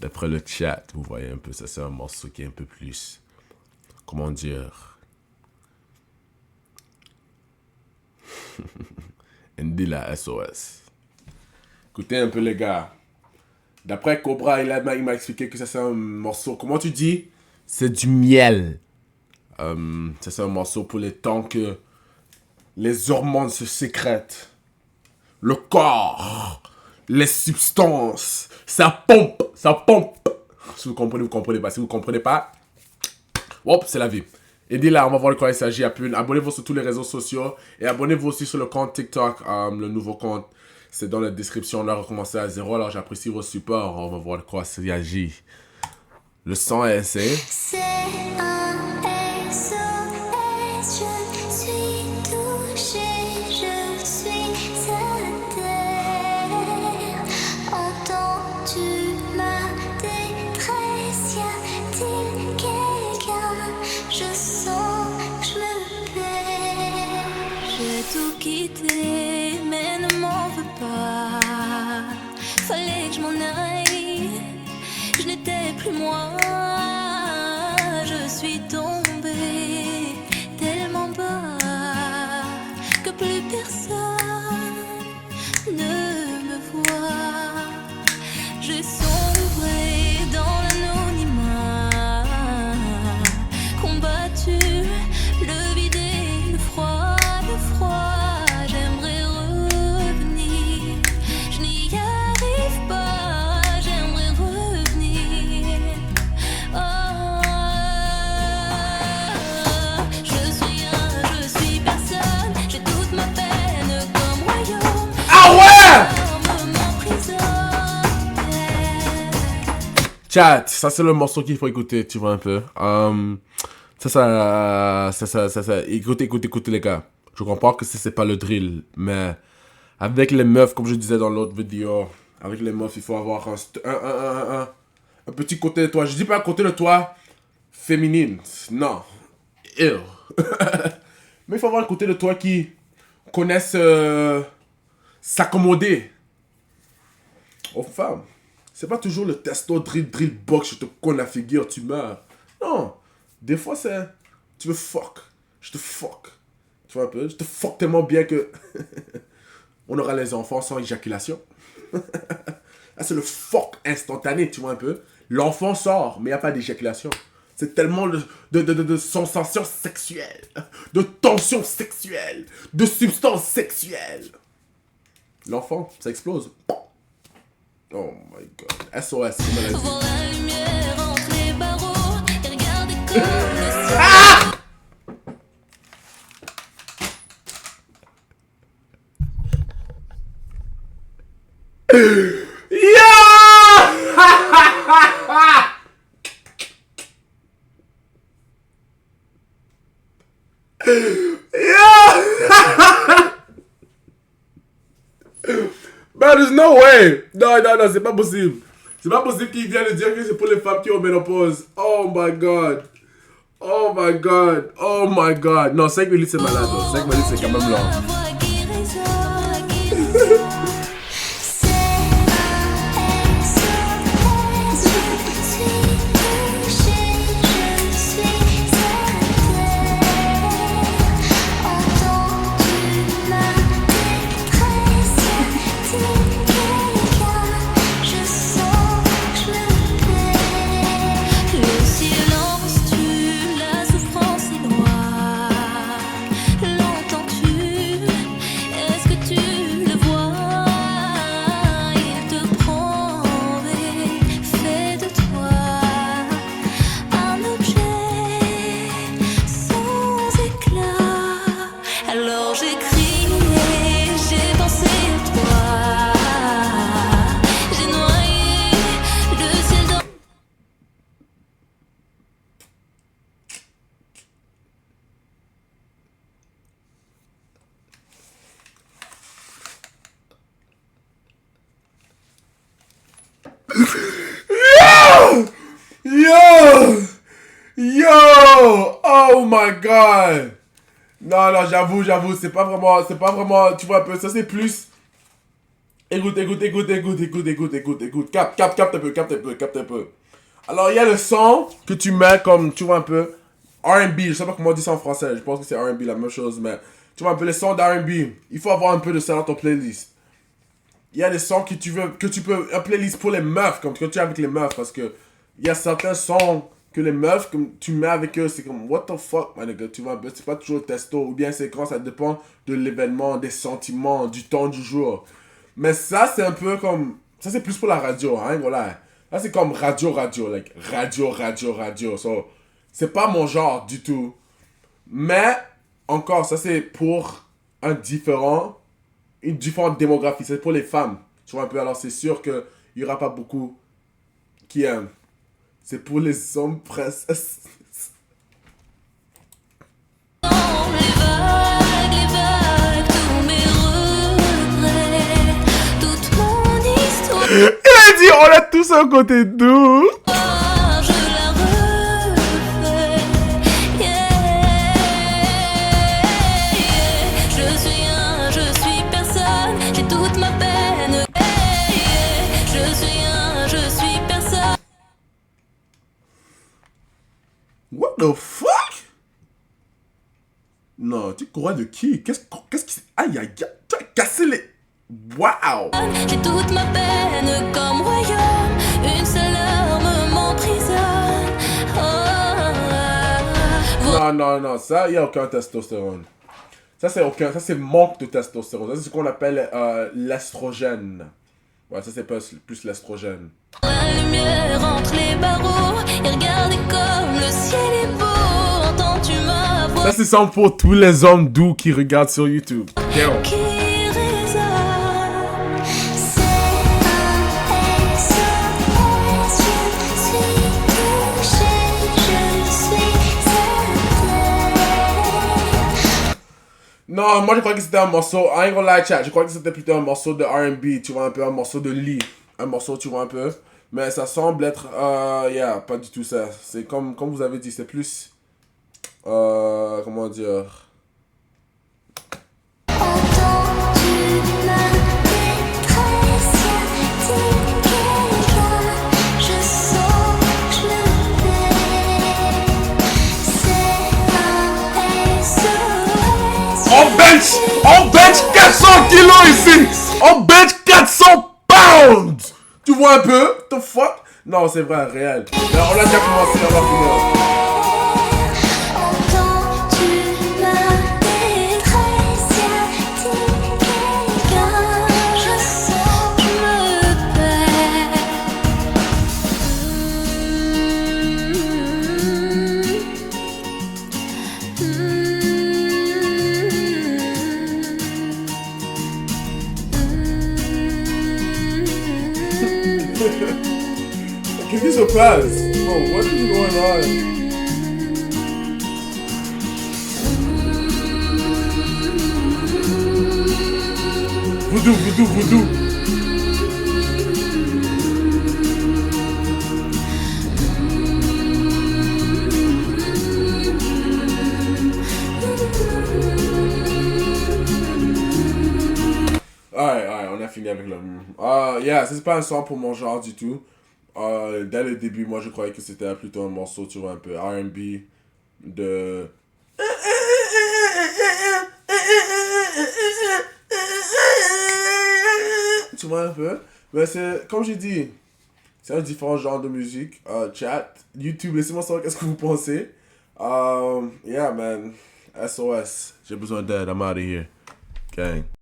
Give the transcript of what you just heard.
D'après le chat, vous voyez un peu, ça c'est un morceau qui est un peu plus, comment dire, Andy la SOS. Écoutez un peu les gars. D'après Cobra, il m'a expliqué que ça c'est un morceau, comment tu dis? C'est du miel. Ça c'est un morceau pour les temps que les hormones se sécrètent. Le corps, les substances, ça pompe, ça pompe. Si vous comprenez pas. Si vous comprenez pas, hop, c'est la vie. Et dit là, on va voir de quoi il s'agit. Abonnez-vous sur tous les réseaux sociaux et abonnez-vous aussi sur le compte TikTok, le nouveau compte. C'est dans la description. On a recommencé à zéro. Alors j'apprécie vos supports. On va voir de quoi il s'agit. Le son est essayé. C'est un SOS, je suis touchée, je suis à terre. Entends-tu ma détresse? Y a-t-il quelqu'un? Je sens que je me perds. J'ai tout quitté, mais ne m'en veux pas. Fallait que je m'en aille. Je n'étais plus moi, je suis tombée tellement bas que plus personne ne me voit. J'ai sombré dans l'anonymat, combattu le vide et le froid, j'aimerais revenir, je n'y arrive pas, j'aimerais revenir. Je suis personne, j'ai toute ma peine comme royaume. Ah ouais! Chat, ça c'est le morceau qu'il faut écouter, tu vois un peu. Écoutez les gars. Je comprends que c'est pas le drill, mais avec les meufs, comme je disais dans l'autre vidéo, avec les meufs, il faut avoir un petit côté de toi. Je dis pas un côté de toi féminine, non. Ew. Mais il faut avoir un côté de toi qui connaisse s'accommoder aux femmes. C'est pas toujours le testo drill box, je te cogne la figure, tu meurs. Non. Des fois, c'est. Tu veux fuck. Je te fuck. Tu vois un peu? Je te fuck tellement bien que. On aura les enfants sans éjaculation. Là, c'est le fuck instantané, tu vois un peu? L'enfant sort, mais il n'y a pas d'éjaculation. C'est tellement de sensations sexuelles, de tensions sexuelles, de substances sexuelles. L'enfant, ça explose. Oh my god. SOS, c'est maladie. Voir la lumière entre les barreaux et regarder comme le ciel. Man, there's no way. Non, c'est pas possible. C'est pas possible qu'il vienne de dire que c'est pour les femmes qui ont ménopause. Oh my god. Oh my god. Oh my god. Non, 5 minutes c'est malade. 5 minutes c'est quand même long. La voix qui résonne, qui résonne. C'est un SOS, je suis touchée, je suis à terre. Entends-tu ma détresse? Y a-t-il quelqu'un? Je sens que je me perds. Le silence tue, la souffrance est noire. L'entends-tu? Est-ce que tu le vois? Il te prend et fait de toi un objet sans éclat. Alors j'ai crié, j'ai pensé à toi. J'ai noyé le ciel dans. Yo! Yo! Oh my god! Non, j'avoue, c'est pas vraiment, tu vois un peu, ça c'est plus Écoute. Capte un peu. Alors, il y a le son que tu mets comme, tu vois un peu, R&B. Je sais pas comment on dit ça en français. Je pense que c'est R&B, la même chose, mais tu vois un peu les sons d'R&B. Il faut avoir un peu de ça dans ton playlist. Il y a des sons que tu peux, un playlist pour les meufs, comme quand tu es avec les meufs, parce que il y a certains sons que les meufs, comme tu mets avec eux, c'est comme, what the fuck, my nigga, tu vois, c'est pas toujours testo, ou bien c'est quand ça dépend de l'événement, des sentiments, du temps du jour. Mais ça, c'est un peu comme, ça c'est plus pour la radio, hein, voilà. Là, c'est comme radio, like, radio. So, c'est pas mon genre du tout. Mais, encore, ça c'est pour une différente démographie. C'est pour les femmes. Tu vois un peu, alors c'est sûr qu'il y aura pas beaucoup qui aiment. C'est pour les hommes princesses. Les vagues, tous mes regrets, toute mon histoire, Il a dit, on a tous un côté doux. je la refais. Je suis personne, j'ai toute ma peine. Je suis personne. What the fuck? Non, tu crois de qui? Qu'est-ce qui... Aïe, tu as cassé les... Wow! J'ai toute ma peine comme royaume, une seule larme m'emprisonne. Non, ça, il n'y a aucun testostérone. Ça, c'est manque de testostérone. Ça, c'est ce qu'on appelle l'estrogène. Ouais, ça, c'est plus l'estrogène. La lumière entre les barreaux et regardez comme le ciel est beau. Entends-tu ma voix Ça, c'est ça pour tous les hommes doux qui regardent sur YouTube. Damn. qui résonne? C'est un SOS, je suis touchée, je suis certaine. Non, moi, je crois que c'était un morceau... I ain't gonna lie, chat. Je crois que c'était plutôt un morceau de R&B, tu vois, un peu un morceau de Lee. Un morceau, tu vois, un peu. Mais ça semble être... yeah, pas du tout ça. C'est comme vous avez dit, c'est plus... comment dire... Entends-tu ma détresse? Y a-t-il quelqu'un? Je sens que je le fais. C'est un SOS. On bench 400 kilos ici! On bench 400 pounds! Tu vois un peu? The fuck? Non, c'est vrai, réel. Mais on a déjà commencé, on va finir. Entends-tu ma détresse? Y a-t-il quelqu'un? Je sens que je me perds. Qu'est-ce qui se passe? Oh, what is going on? Voodoo. Alright, on a fini avec le... yeah, c'est pas un son pour mon genre du tout. Dès le début, moi, je croyais que c'était plutôt un morceau, tu vois, un peu R&B de... Tu vois un peu? Mais c'est, comme j'ai dit, c'est un différent genre de musique. Chat, YouTube, laissez-moi savoir qu'est-ce que vous pensez. Yeah, man. SOS. J'ai besoin d'aide. I'm out of here. Gang.